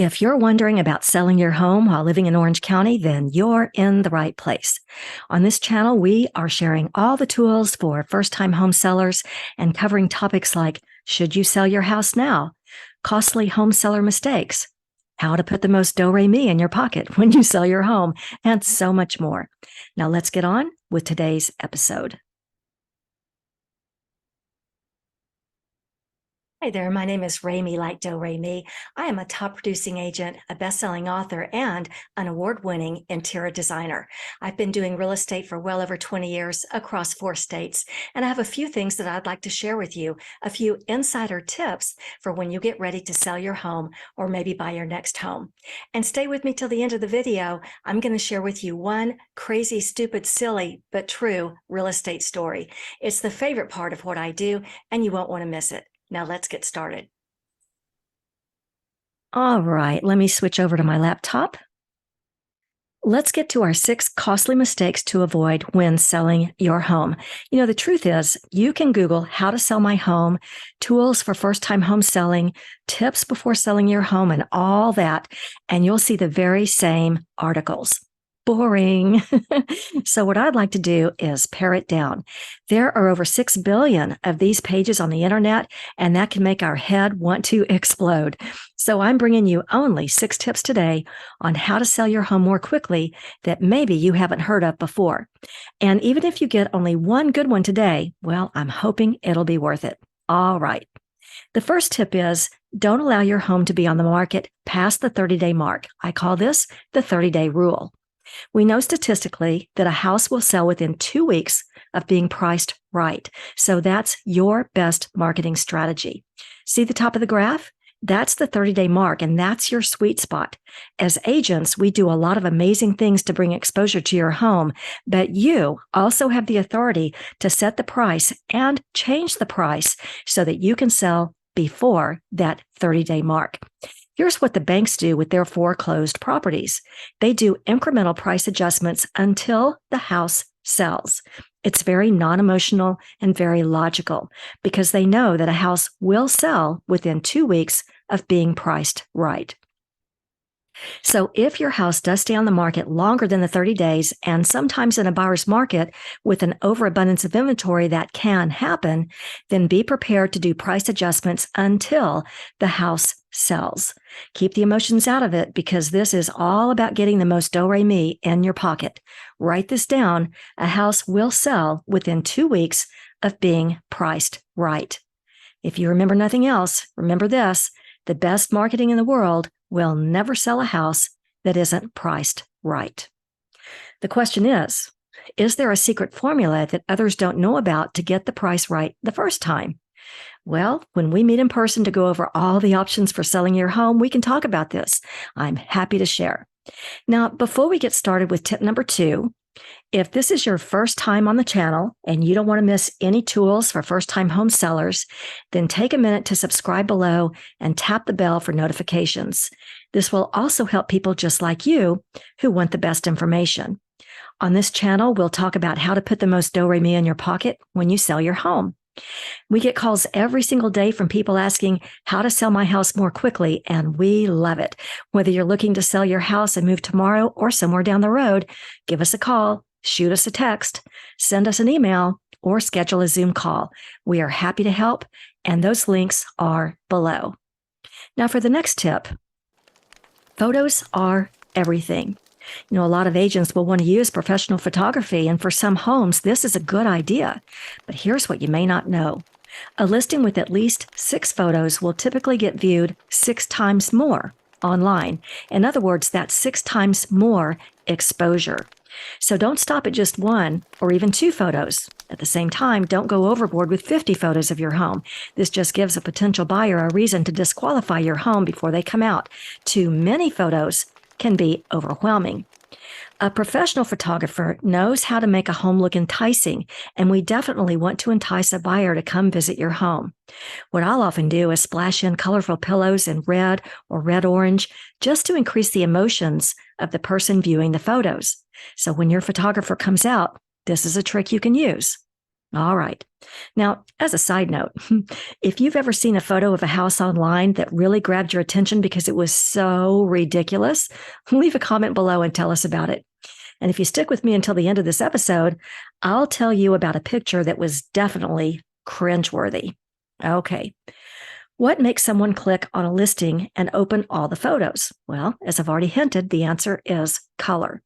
If you're wondering about selling your home while living in Orange County, then you're in the right place. On this channel, we are sharing all the tools for first-time home sellers and covering topics like, should you sell your house now? Costly home seller mistakes, how to put the most do-re-mi in your pocket when you sell your home, and so much more. Now let's get on with today's episode. Hi there, my name is Rami like Do-Re-Mi. I am a top producing agent, a best-selling author, and an award-winning interior designer. I've been doing real estate for well over 20 years across 4 states, and I have a few things that I'd like to share with you, a few insider tips for when you get ready to sell your home or maybe buy your next home. And stay with me till the end of the video. I'm going to share with you one crazy, stupid, silly, but true real estate story. It's the favorite part of what I do, and you won't want to miss it. Now let's get started. All right, let me switch over to my laptop. Let's get to our 6 costly mistakes to avoid when selling your home. You know, the truth is, you can Google how to sell my home, tools for first-time home selling, tips before selling your home, and all that, and you'll see the very same articles. Boring. So what I'd like to do is pare it down. There are over 6 billion of these pages on the internet, and that can make our head want to explode. So I'm bringing you only 6 tips today on how to sell your home more quickly that maybe you haven't heard of before. And even if you get only one good one today, well, I'm hoping it'll be worth it. All right. The first tip is don't allow your home to be on the market past the 30-day mark. I call this the 30-day rule. We know statistically that a house will sell within 2 weeks of being priced right. So that's your best marketing strategy. See the top of the graph? That's the 30-day mark, and that's your sweet spot. As agents, we do a lot of amazing things to bring exposure to your home, but you also have the authority to set the price and change the price so that you can sell before that 30-day mark. Here's what the banks do with their foreclosed properties. They do incremental price adjustments until the house sells. It's very non-emotional and very logical because they know that a house will sell within 2 weeks of being priced right. So if your house does stay on the market longer than the 30 days, and sometimes in a buyer's market with an overabundance of inventory that can happen, then be prepared to do price adjustments until the house sells. Keep the emotions out of it because this is all about getting the most do-re-mi in your pocket. Write this down. A house will sell within 2 weeks of being priced right. If you remember nothing else, remember this: the best marketing in the world will never sell a house that isn't priced right. The question is there a secret formula that others don't know about to get the price right the first time? Well, when we meet in person to go over all the options for selling your home, we can talk about this. I'm happy to share. Now, before we get started with tip number 2, if this is your first time on the channel and you don't want to miss any tools for first-time home sellers, then take a minute to subscribe below and tap the bell for notifications. This will also help people just like you who want the best information. On this channel, we'll talk about how to put the most do-re-mi in your pocket when you sell your home. We get calls every single day from people asking how to sell my house more quickly, and we love it. Whether you're looking to sell your house and move tomorrow or somewhere down the road, give us a call, shoot us a text, send us an email, or schedule a Zoom call. We are happy to help, and those links are below. Now for the next tip, photos are everything. You know, a lot of agents will want to use professional photography, and for some homes, this is a good idea. But here's what you may not know. A listing with at least 6 photos will typically get viewed 6 times more online. In other words, that's 6 times more exposure. So don't stop at just 1 or even 2 photos. At the same time, don't go overboard with 50 photos of your home. This just gives a potential buyer a reason to disqualify your home before they come out. Too many photos can be overwhelming. A professional photographer knows how to make a home look enticing, and we definitely want to entice a buyer to come visit your home. What I'll often do is splash in colorful pillows in red or red-orange just to increase the emotions of the person viewing the photos. So when your photographer comes out, this is a trick you can use. All right. Now, as a side note, if you've ever seen a photo of a house online that really grabbed your attention because it was so ridiculous, leave a comment below and tell us about it. And if you stick with me until the end of this episode, I'll tell you about a picture that was definitely cringeworthy. Okay. What makes someone click on a listing and open all the photos? Well, as I've already hinted, the answer is color.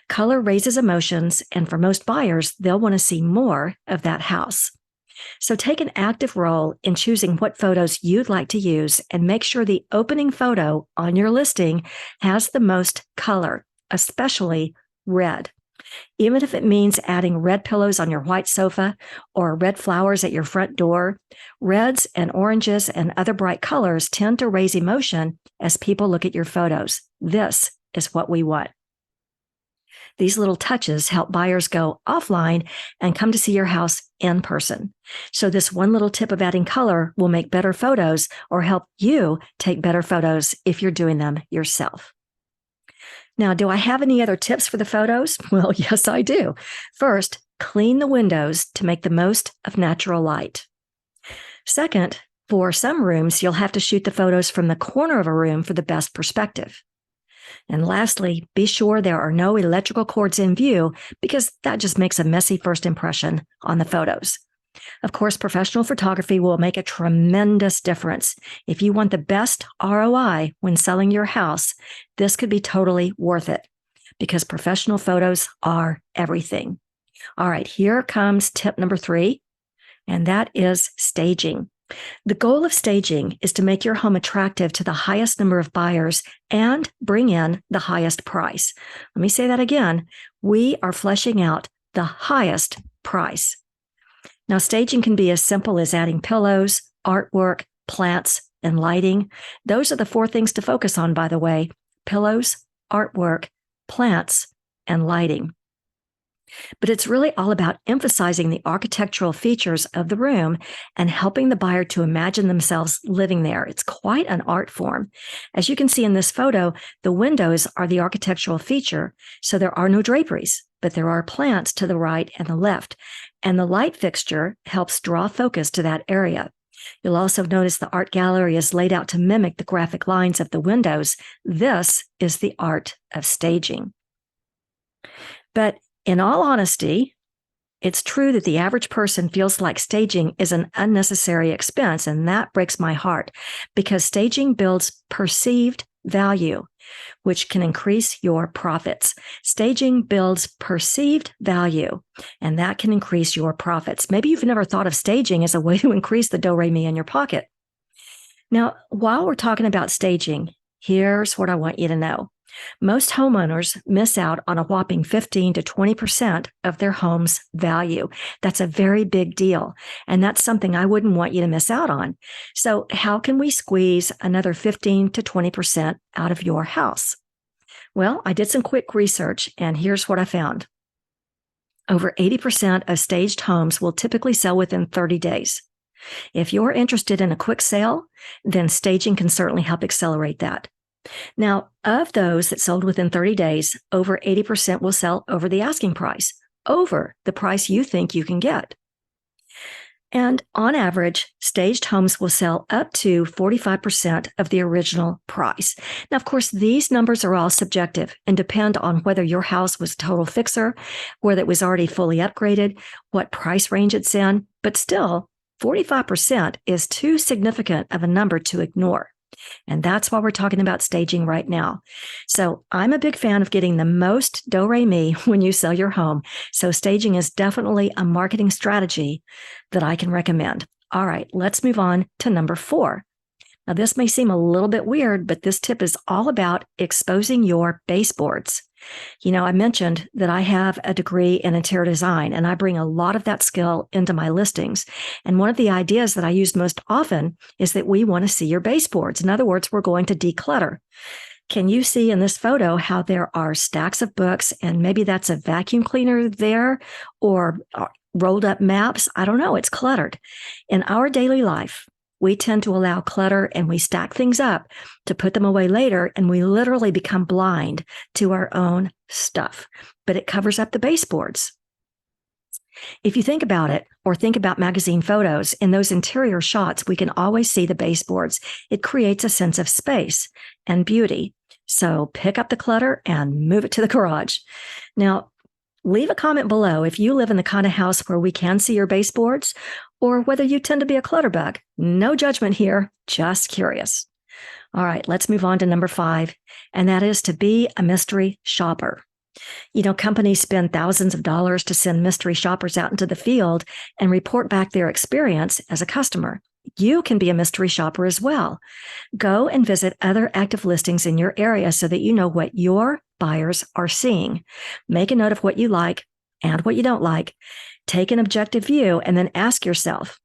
Color raises emotions, and for most buyers, they'll want to see more of that house. So take an active role in choosing what photos you'd like to use and make sure the opening photo on your listing has the most color, especially red. Even if it means adding red pillows on your white sofa or red flowers at your front door, reds and oranges and other bright colors tend to raise emotion as people look at your photos. This is what we want. These little touches help buyers go offline and come to see your house in person. So this one little tip of adding color will make better photos or help you take better photos if you're doing them yourself. Now, do I have any other tips for the photos? Well, yes, I do. First, clean the windows to make the most of natural light. Second, for some rooms, you'll have to shoot the photos from the corner of a room for the best perspective. And lastly, be sure there are no electrical cords in view because that just makes a messy first impression on the photos. Of course, professional photography will make a tremendous difference. If you want the best ROI when selling your house, this could be totally worth it because professional photos are everything. All right, here comes tip number 3, and that is staging. The goal of staging is to make your home attractive to the highest number of buyers and bring in the highest price. Let me say that again. We are fleshing out the highest price. Now, staging can be as simple as adding pillows, artwork, plants, and lighting. Those are the 4 things to focus on, by the way: pillows, artwork, plants, and lighting. But it's really all about emphasizing the architectural features of the room and helping the buyer to imagine themselves living there. It's quite an art form. As you can see in this photo, the windows are the architectural feature, so there are no draperies, but there are plants to the right and the left. And the light fixture helps draw focus to that area. You'll also notice the art gallery is laid out to mimic the graphic lines of the windows. This is the art of staging. But in all honesty, it's true that the average person feels like staging is an unnecessary expense, and that breaks my heart because staging builds perceived value, which can increase your profits. Staging builds perceived value, and that can increase your profits. Maybe you've never thought of staging as a way to increase the do-re-mi in your pocket. Now, while we're talking about staging, here's what I want you to know. Most homeowners miss out on a whopping 15 to 20% of their home's value. That's a very big deal, and that's something I wouldn't want you to miss out on. So how can we squeeze another 15 to 20% out of your house? Well, I did some quick research, and here's what I found. Over 80% of staged homes will typically sell within 30 days. If you're interested in a quick sale, then staging can certainly help accelerate that. Now, of those that sold within 30 days, over 80% will sell over the asking price, over the price you think you can get. And on average, staged homes will sell up to 45% of the original price. Now, of course, these numbers are all subjective and depend on whether your house was a total fixer, whether it was already fully upgraded, what price range it's in, but still, 45% is too significant of a number to ignore. And that's why we're talking about staging right now. So I'm a big fan of getting the most do-re-mi when you sell your home. So staging is definitely a marketing strategy that I can recommend. All right, let's move on to number 4. Now, this may seem a little bit weird, but this tip is all about exposing your baseboards. You know, I mentioned that I have a degree in interior design, and I bring a lot of that skill into my listings. And one of the ideas that I use most often is that we want to see your baseboards. In other words, we're going to declutter. Can you see in this photo how there are stacks of books, and maybe that's a vacuum cleaner there or rolled up maps? I don't know. It's cluttered. In our daily life, we tend to allow clutter and we stack things up to put them away later, and we literally become blind to our own stuff. But it covers up the baseboards. If you think about it, or think about magazine photos, in those interior shots, we can always see the baseboards. It creates a sense of space and beauty. So pick up the clutter and move it to the garage. Now, leave a comment below if you live in the kind of house where we can see your baseboards, or whether you tend to be a clutter bug. No judgment here, just curious. All right, let's move on to number 5, and that is to be a mystery shopper. Companies spend thousands of dollars to send mystery shoppers out into the field and report back their experience as a customer. You can be a mystery shopper as well. Go and visit other active listings in your area so that you know what your buyers are seeing. Make a note of what you like and what you don't like. Take an objective view and then ask yourself,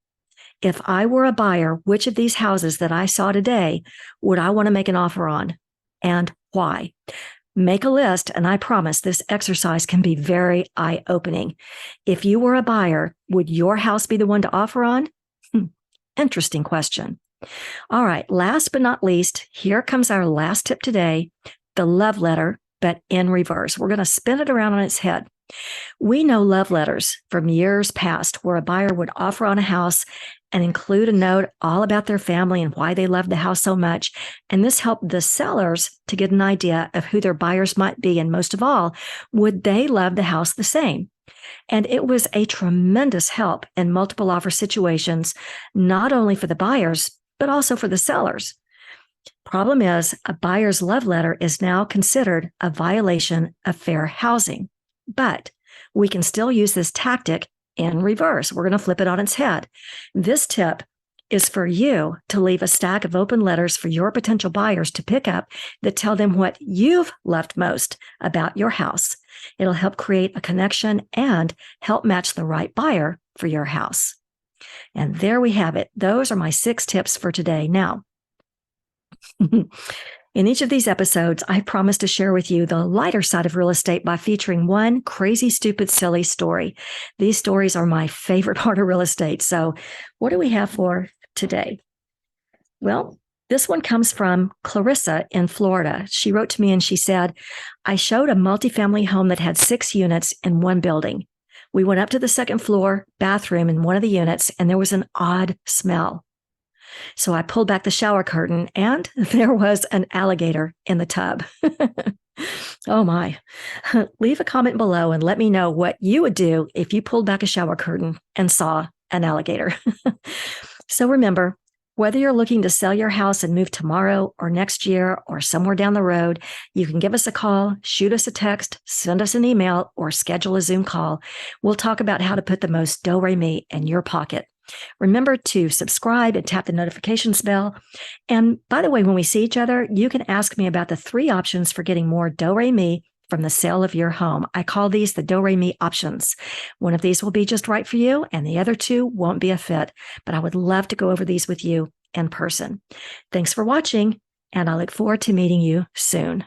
if I were a buyer, which of these houses that I saw today would I want to make an offer on, and why? Make a list, and I promise this exercise can be very eye-opening. If you were a buyer, would your house be the one to offer on? Interesting question. All right, last but not least, here comes our last tip today, the love letter, but in reverse. We're going to spin it around on its head. We know love letters from years past where a buyer would offer on a house and include a note all about their family and why they loved the house so much. And this helped the sellers to get an idea of who their buyers might be. And most of all, would they love the house the same? And it was a tremendous help in multiple offer situations, not only for the buyers, but also for the sellers. Problem is, a buyer's love letter is now considered a violation of fair housing. But we can still use this tactic in reverse. We're going to flip it on its head. This tip is for you to leave a stack of open letters for your potential buyers to pick up that tell them what you've loved most about your house. It'll help create a connection and help match the right buyer for your house. And there we have it. Those are my 6 tips for today. Now, in each of these episodes, I promise to share with you the lighter side of real estate by featuring one crazy, stupid, silly story. These stories are my favorite part of real estate. So what do we have for today? Well, this one comes from Clarissa in Florida. She wrote to me and she said, I showed a multifamily home that had 6 units in one building. We went up to the 2nd floor bathroom in one of the units, and there was an odd smell. So I pulled back the shower curtain and there was an alligator in the tub. Oh my. Leave a comment below and let me know what you would do if you pulled back a shower curtain and saw an alligator. So remember, whether you're looking to sell your house and move tomorrow or next year or somewhere down the road, you can give us a call, shoot us a text, send us an email, or schedule a Zoom call. We'll talk about how to put the most do-re-mi in your pocket. Remember to subscribe and tap the notifications bell. And by the way, when we see each other, you can ask me about the 3 options for getting more do-re-mi from the sale of your home. I call these the do-re-mi options. One of these will be just right for you, and the other 2 won't be a fit. But I would love to go over these with you in person. Thanks for watching, and I look forward to meeting you soon.